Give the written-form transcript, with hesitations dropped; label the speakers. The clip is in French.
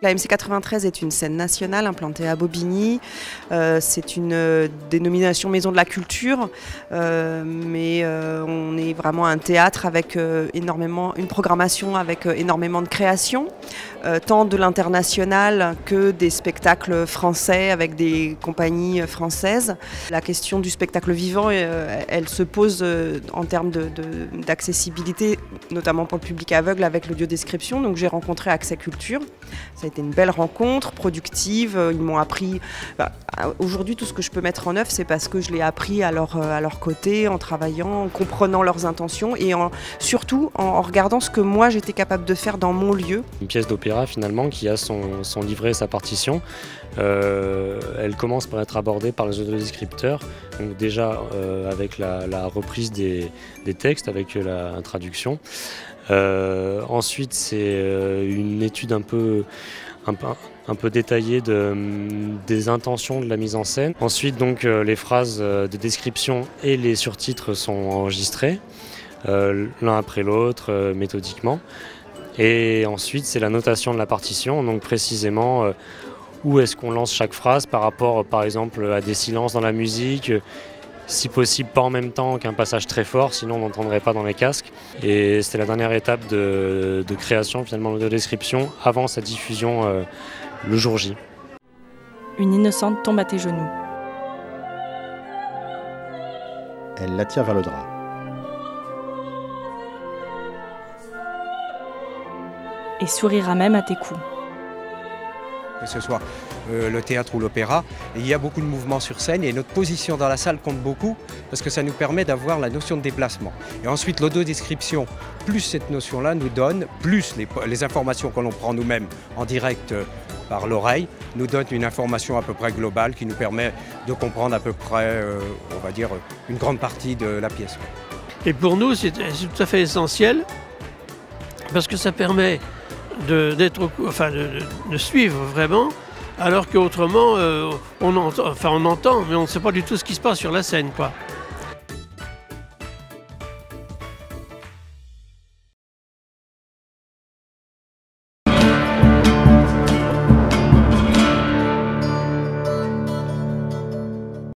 Speaker 1: La MC93 est une scène nationale implantée à Bobigny. C'est une dénomination maison de la culture, mais on est vraiment un théâtre avec une programmation avec énormément de créations, tant de l'international que des spectacles français avec des compagnies françaises. La question du spectacle vivant, elle se pose en termes d'accessibilité, notamment pour le public aveugle avec l'audiodescription. Donc j'ai rencontré Accès Culture. Ça a été une belle rencontre, productive. Ils m'ont appris. Aujourd'hui, tout ce que je peux mettre en œuvre, c'est parce que je l'ai appris à leur côté, en travaillant, en comprenant leurs intentions et surtout en regardant ce que moi j'étais capable de faire dans mon lieu.
Speaker 2: Une pièce d'opéra finalement qui a son livret et sa partition. Elle commence par être abordée par les audiodescripteurs, donc déjà avec la reprise des textes, avec la traduction. Ensuite, c'est une étude un peu détaillée des intentions de la mise en scène. Ensuite, donc, les phrases de description et les surtitres sont enregistrés, l'un après l'autre, méthodiquement. Et ensuite, c'est la notation de la partition, donc précisément où est-ce qu'on lance chaque phrase par rapport, par exemple, à des silences dans la musique, si possible pas en même temps qu'un passage très fort, sinon on n'entendrait pas dans les casques. Et c'était la dernière étape de création finalement de description avant sa diffusion le jour J.
Speaker 3: Une innocente tombe à tes genoux.
Speaker 4: Elle l'attire vers le drap.
Speaker 3: Et sourira même à tes coups.
Speaker 5: Que ce soit le théâtre ou l'opéra, il y a beaucoup de mouvements sur scène et notre position dans la salle compte beaucoup parce que ça nous permet d'avoir la notion de déplacement. Et ensuite l'audiodescription, plus cette notion-là nous donne, plus les informations que l'on prend nous-mêmes en direct par l'oreille, nous donne une information à peu près globale qui nous permet de comprendre à peu près, on va dire, une grande partie de la pièce.
Speaker 6: Et pour nous, c'est tout à fait essentiel parce que ça permet de suivre vraiment, alors qu'autrement on entend, mais on ne sait pas du tout ce qui se passe sur la scène, quoi.